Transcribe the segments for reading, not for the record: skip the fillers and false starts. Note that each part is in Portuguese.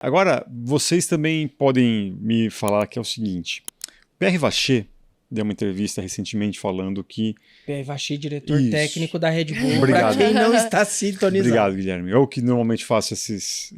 Agora, vocês também podem me falar que é o seguinte. Pierre Vacher deu uma entrevista recentemente falando que... Pierre Vacher, diretor Isso. técnico da Red Bull, Obrigado. para quem não está sintonizado. Obrigado, Guilherme. Eu que normalmente faço essas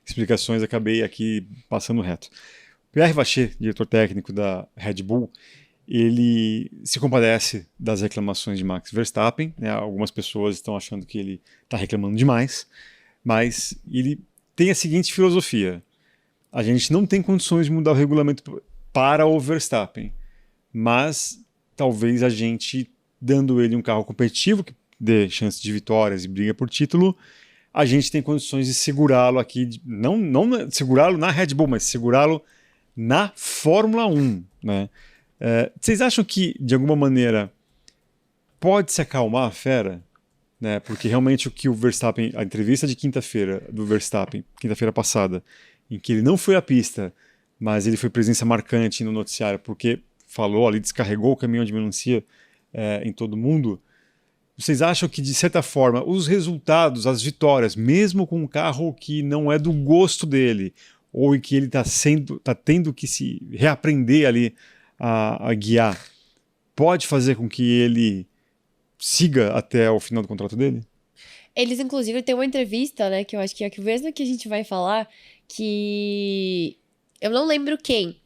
explicações, acabei aqui passando reto. Pierre Vacher, diretor técnico da Red Bull, ele se compadece das reclamações de Max Verstappen, né? Algumas pessoas estão achando que ele está reclamando demais, mas ele tem a seguinte filosofia: a gente não tem condições de mudar o regulamento para o Verstappen, mas talvez a gente, dando ele um carro competitivo, que dê chance de vitórias e briga por título, a gente tem condições de segurá-lo aqui, não segurá-lo na Red Bull, mas segurá-lo na Fórmula 1, né? Vocês acham que, de alguma maneira, pode se acalmar a fera? Né? Porque realmente o que o Verstappen, a entrevista de quinta-feira do Verstappen, quinta-feira passada, em que ele não foi à pista, mas ele foi presença marcante no noticiário porque falou ali, descarregou o caminhão de melancia em todo mundo. Vocês acham que, de certa forma, os resultados, as vitórias, mesmo com um carro que não é do gosto dele, ou em que ele está tendo que se reaprender ali a guiar, pode fazer com que ele siga até o final do contrato dele? Eles, inclusive, têm uma entrevista, né, que eu acho que é a mesma que a gente vai falar, que eu não lembro quem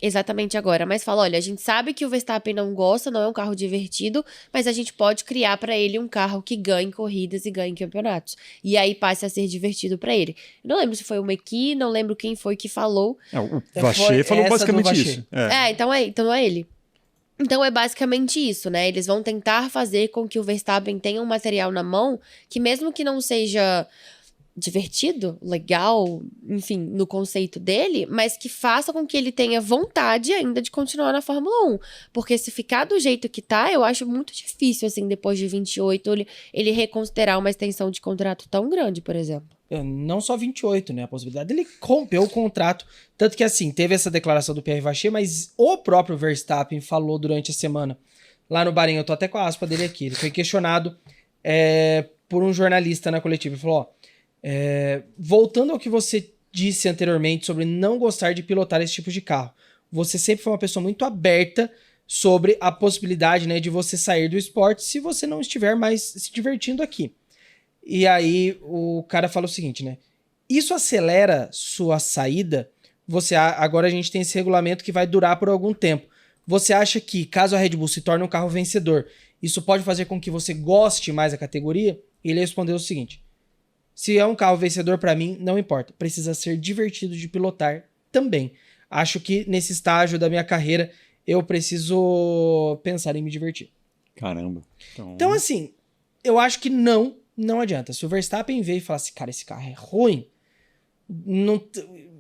exatamente agora, mas fala, olha, a gente sabe que o Verstappen não gosta, não é um carro divertido, mas a gente pode criar pra ele um carro que ganhe corridas e ganhe campeonatos. E aí passe a ser divertido pra ele. Eu não lembro se foi o Meki, não lembro quem foi que falou. O Vacher falou basicamente isso. Então não é ele. Então é basicamente isso, né? Eles vão tentar fazer com que o Verstappen tenha um material na mão que, mesmo que não seja divertido, legal, enfim, no conceito dele, mas que faça com que ele tenha vontade ainda de continuar na Fórmula 1. Porque se ficar do jeito que tá, eu acho muito difícil, assim, depois de 28, ele reconsiderar uma extensão de contrato tão grande, por exemplo. Não só 28, né? A possibilidade dele romper o contrato. Tanto que, assim, teve essa declaração do Pierre Vacher, mas o próprio Verstappen falou durante a semana, lá no Bahrein, eu tô até com a aspa dele aqui, ele foi questionado por um jornalista na coletiva. Ele falou, ó, voltando ao que você disse anteriormente sobre não gostar de pilotar esse tipo de carro, você sempre foi uma pessoa muito aberta sobre a possibilidade, né, de você sair do esporte se você não estiver mais se divertindo aqui. E aí o cara fala o seguinte, né? Isso acelera sua saída? Agora a gente tem esse regulamento que vai durar por algum tempo. Você acha que, caso a Red Bull se torne um carro vencedor, isso pode fazer com que você goste mais da categoria? Ele respondeu o seguinte: se é um carro vencedor pra mim, não importa. Precisa ser divertido de pilotar também. Acho que nesse estágio da minha carreira eu preciso pensar em me divertir. Caramba. Então assim, eu acho que não adianta. Se o Verstappen veio e falar assim, cara, esse carro é ruim, não,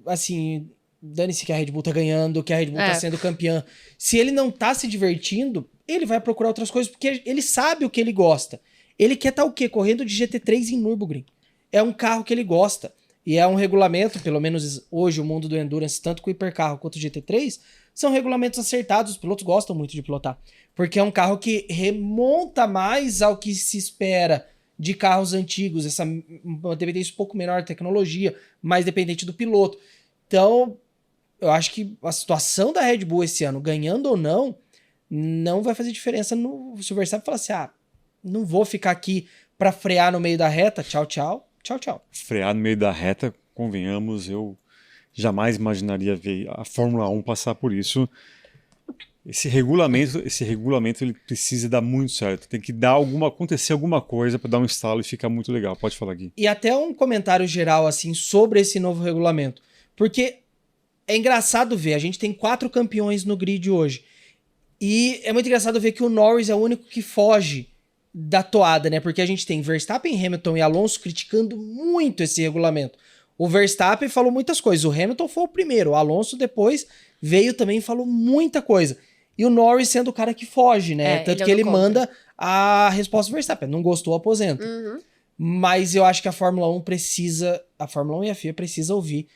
assim, dane-se que a Red Bull tá ganhando, que a Red Bull tá sendo campeã. Se ele não tá se divertindo, ele vai procurar outras coisas, porque ele sabe o que ele gosta. Ele quer estar o quê? Correndo de GT3 em Nürburgring. É um carro que ele gosta. E é um regulamento, pelo menos hoje o mundo do Endurance, tanto com o hipercarro quanto o GT3, são regulamentos acertados, os pilotos gostam muito de pilotar. Porque é um carro que remonta mais ao que se espera de carros antigos, uma dependência um pouco menor de tecnologia, mais dependente do piloto. Então, eu acho que a situação da Red Bull esse ano, ganhando ou não vai fazer diferença se o Verstappen falar assim, não vou ficar aqui pra frear no meio da reta, tchau, tchau, tchau, tchau. Frear no meio da reta, convenhamos, eu jamais imaginaria ver a Fórmula 1 passar por isso. Esse regulamento ele precisa dar muito certo. Tem que acontecer alguma coisa para dar um estalo e ficar muito legal. Pode falar, Gui. E até um comentário geral assim sobre esse novo regulamento. Porque é engraçado ver, a gente tem 4 campeões no grid hoje. E é muito engraçado ver que o Norris é o único que foge da toada, né? Porque a gente tem Verstappen, Hamilton e Alonso criticando muito esse regulamento. O Verstappen falou muitas coisas, o Hamilton foi o primeiro, o Alonso depois veio também e falou muita coisa. E o Norris sendo o cara que foge, né? Tanto que ele manda a resposta do Verstappen. Não gostou, aposenta. Uhum. Mas eu acho que a Fórmula 1 e a FIA precisa ouvir,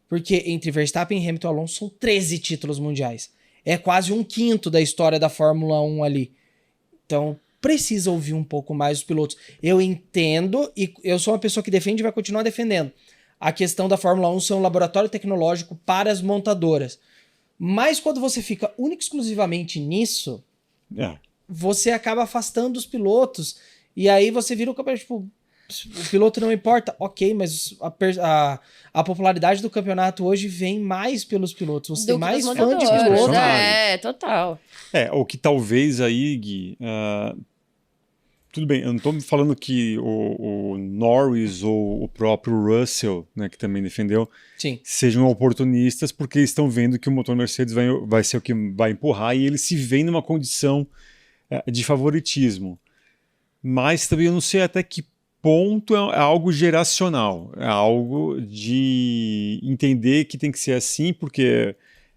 porque entre Verstappen, Hamilton e Alonso são 13 títulos mundiais. É quase 1/5 da história da Fórmula 1 ali. Então, precisa ouvir um pouco mais os pilotos. Eu entendo, e eu sou uma pessoa que defende e vai continuar defendendo. a questão da Fórmula 1 ser um laboratório tecnológico para as montadoras. Mas quando você fica único e exclusivamente nisso, você acaba afastando os pilotos. E aí você vira o campeonato, tipo, o piloto não importa. Ok, mas a popularidade do campeonato hoje vem mais pelos pilotos. Você tem mais fã de piloto. Total. O que talvez aí, Gui... tudo bem, eu não estou falando que o Norris ou o próprio Russell, né, que também defendeu, Sim, sejam oportunistas, porque eles estão vendo que o motor Mercedes vai ser o que vai empurrar e eles se veem numa condição de favoritismo. Mas também eu não sei até que ponto é algo geracional, é algo de entender que tem que ser assim, porque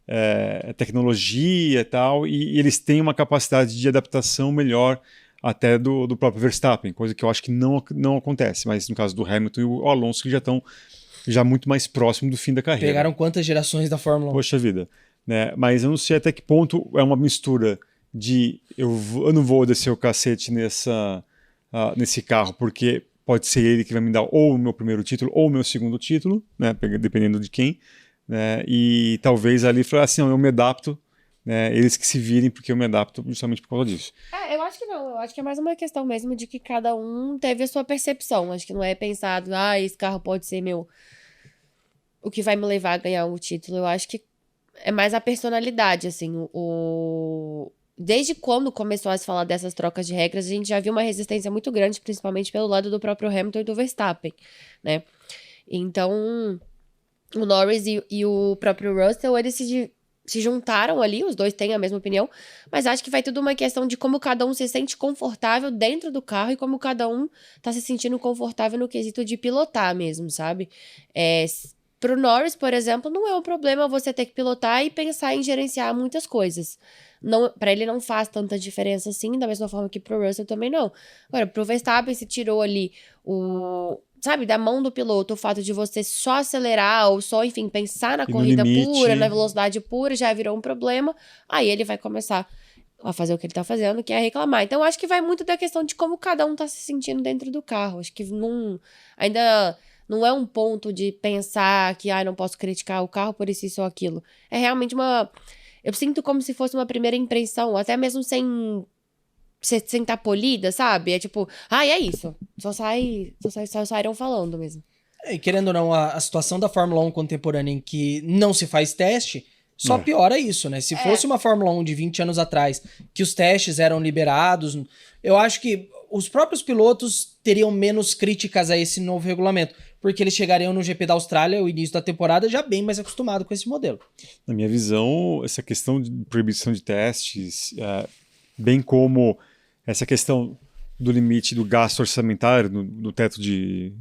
é tecnologia e tal, e eles têm uma capacidade de adaptação melhor até do próprio Verstappen, coisa que eu acho que não acontece, mas no caso do Hamilton e o Alonso, que já estão muito mais próximos do fim da carreira. pegaram quantas gerações da Fórmula 1? Poxa vida. Né? Mas eu não sei até que ponto é uma mistura de eu não vou descer o cacete nesse carro, porque pode ser ele que vai me dar ou o meu primeiro título ou o meu segundo título, né? Dependendo de quem. Né? E talvez ali falar assim, não, eu me adapto, né? Eles que se virem, porque eu me adapto justamente por causa disso. Eu acho que não. Eu acho que é mais uma questão mesmo de que cada um teve a sua percepção. Acho que não é pensado, esse carro pode ser o que vai me levar a ganhar o título. Eu acho que é mais a personalidade, assim. Desde quando começou a se falar dessas trocas de regras, a gente já viu uma resistência muito grande, principalmente pelo lado do próprio Hamilton e do Verstappen, né? Então, o Norris e o próprio Russell, eles se juntaram ali, os dois têm a mesma opinião, mas acho que vai tudo uma questão de como cada um se sente confortável dentro do carro e como cada um tá se sentindo confortável no quesito de pilotar mesmo, sabe? Pro Norris, por exemplo, não é um problema você ter que pilotar e pensar em gerenciar muitas coisas. Para ele não faz tanta diferença assim, da mesma forma que pro Russell também não. Agora, pro Verstappen, se tirou ali da mão do piloto, o fato de você só acelerar ou só, enfim, pensar na corrida pura, na velocidade pura, já virou um problema. Aí ele vai começar a fazer o que ele tá fazendo, que é reclamar. Então, acho que vai muito da questão de como cada um tá se sentindo dentro do carro. Acho que ainda não é um ponto de pensar que, não posso criticar o carro por isso ou aquilo. É realmente eu sinto como se fosse uma primeira impressão, até mesmo sem estar polida, sabe? É tipo, é isso. Só saíram falando mesmo. E querendo ou não, a situação da Fórmula 1 contemporânea em que não se faz teste, só piora isso, né? Se fosse uma Fórmula 1 de 20 anos atrás, que os testes eram liberados, eu acho que os próprios pilotos teriam menos críticas a esse novo regulamento, porque eles chegariam no GP da Austrália, o início da temporada, já bem mais acostumado com esse modelo. Na minha visão, essa questão de proibição de testes, bem como essa questão do limite do gasto orçamentário, do teto de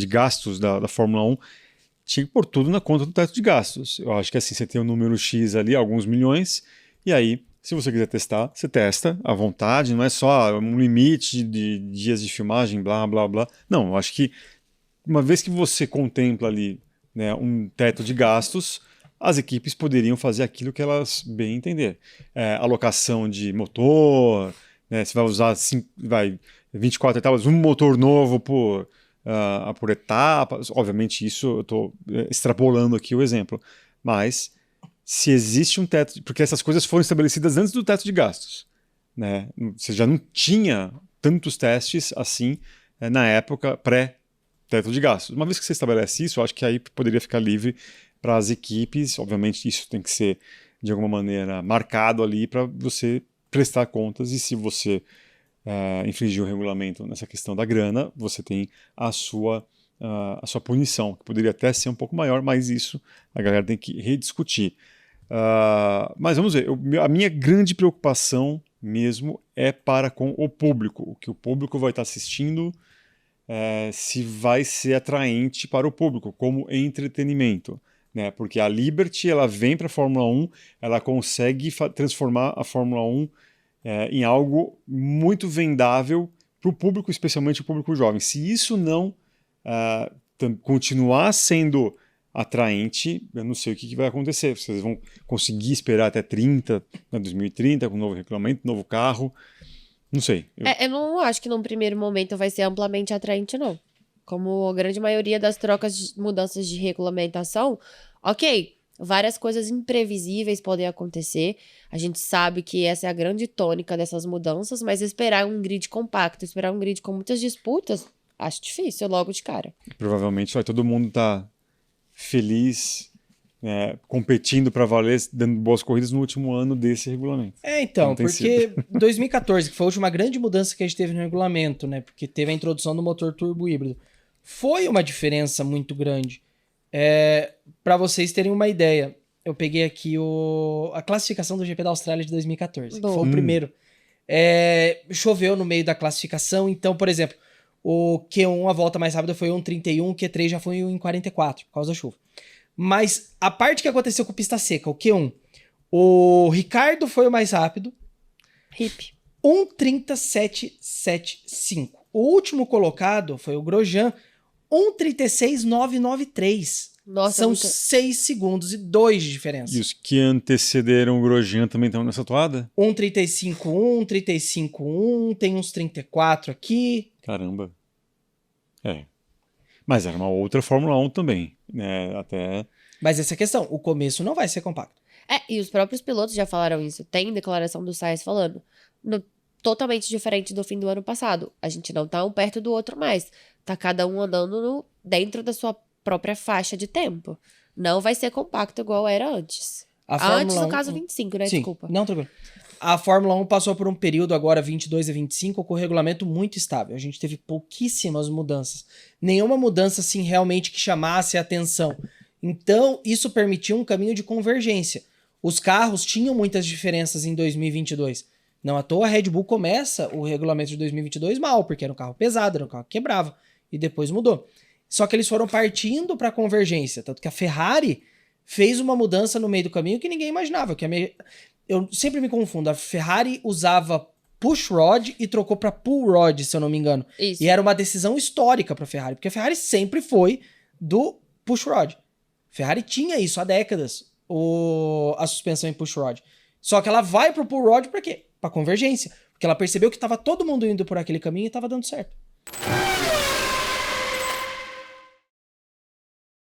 gastos da Fórmula 1, tinha que pôr tudo na conta do teto de gastos. Eu acho que assim, você tem um número X ali, alguns milhões, e aí, se você quiser testar, você testa à vontade, não é só um limite de dias de filmagem, blá, blá, blá. Não, eu acho que uma vez que você contempla ali, né, um teto de gastos, as equipes poderiam fazer aquilo que elas bem entender. Alocação de motor, né, você vai usar 24 etapas, um motor novo por etapas. Obviamente isso eu estou extrapolando aqui o exemplo, mas se existe um teto, porque essas coisas foram estabelecidas antes do teto de gastos, né? Você já não tinha tantos testes assim na época pré-teto de gastos. Uma vez que você estabelece isso, eu acho que aí poderia ficar livre para as equipes. Obviamente isso tem que ser de alguma maneira marcado ali para você prestar contas, e se você infringir o regulamento nessa questão da grana, você tem a sua punição, que poderia até ser um pouco maior, mas isso a galera tem que rediscutir. Mas vamos ver, a minha grande preocupação mesmo é para com o público, o que o público vai estar assistindo, se vai ser atraente para o público, como entretenimento. Né? Porque a Liberty, ela vem para a Fórmula 1, ela consegue transformar a Fórmula 1 em algo muito vendável para o público, especialmente o público jovem. Se isso não continuar sendo atraente, eu não sei o que vai acontecer. Vocês vão conseguir esperar até 2030, com um novo regulamento, novo carro? Não sei. Eu não acho que num primeiro momento vai ser amplamente atraente, não. Como a grande maioria das mudanças de regulamentação, ok, várias coisas imprevisíveis podem acontecer. A gente sabe que essa é a grande tônica dessas mudanças, mas esperar um grid compacto, esperar um grid com muitas disputas, acho difícil logo de cara. Provavelmente vai todo mundo estar feliz, competindo para valer, dando boas corridas no último ano desse regulamento. Então, porque 2014, que foi a última grande mudança que a gente teve no regulamento, né? Porque teve a introdução do motor turbo híbrido. Foi uma diferença muito grande. Para vocês terem uma ideia, eu peguei aqui a classificação do GP da Austrália de 2014, que foi o primeiro. Choveu no meio da classificação, então, por exemplo, o Q1, a volta mais rápida foi 1,31, o Q3 já foi 1,44, por causa da chuva. Mas a parte que aconteceu com pista seca, o Q1, o Ricardo foi o mais rápido. Hip. 1,37,75. O último colocado foi o Grosjean, 1,36,993. Nossa, São 6 segundos e 2 de diferença. E os que antecederam o Grosjean também estão nessa toada? 1,35,1, 1,35,1, tem uns 34 aqui. Caramba. Mas era uma outra Fórmula 1 também, né? Mas essa é a questão, o começo não vai ser compacto. E os próprios pilotos já falaram isso. Tem declaração do Sainz falando. Totalmente diferente do fim do ano passado. A gente não tá um perto do outro mais. Tá cada um andando dentro da sua própria faixa de tempo. Não vai ser compacto igual era antes. Antes, no caso, 25, né? Sim. Desculpa. Não, tranquilo. A Fórmula 1 passou por um período agora, 22 e 25, com o regulamento muito estável. A gente teve pouquíssimas mudanças. Nenhuma mudança, assim, realmente que chamasse a atenção. Então, isso permitiu um caminho de convergência. Os carros tinham muitas diferenças em 2022. Não à toa, a Red Bull começa o regulamento de 2022 mal, porque era um carro pesado, era um carro que quebrava, e depois mudou. Só que eles foram partindo para a convergência, tanto que a Ferrari fez uma mudança no meio do caminho que ninguém imaginava. Eu sempre me confundo, a Ferrari usava push rod e trocou para pull rod, se eu não me engano. Isso. E era uma decisão histórica para a Ferrari, porque a Ferrari sempre foi do push rod. Ferrari tinha isso há décadas, a suspensão em push rod. Só que ela vai pro pull rod pra quê? Pra convergência. Porque ela percebeu que tava todo mundo indo por aquele caminho e tava dando certo.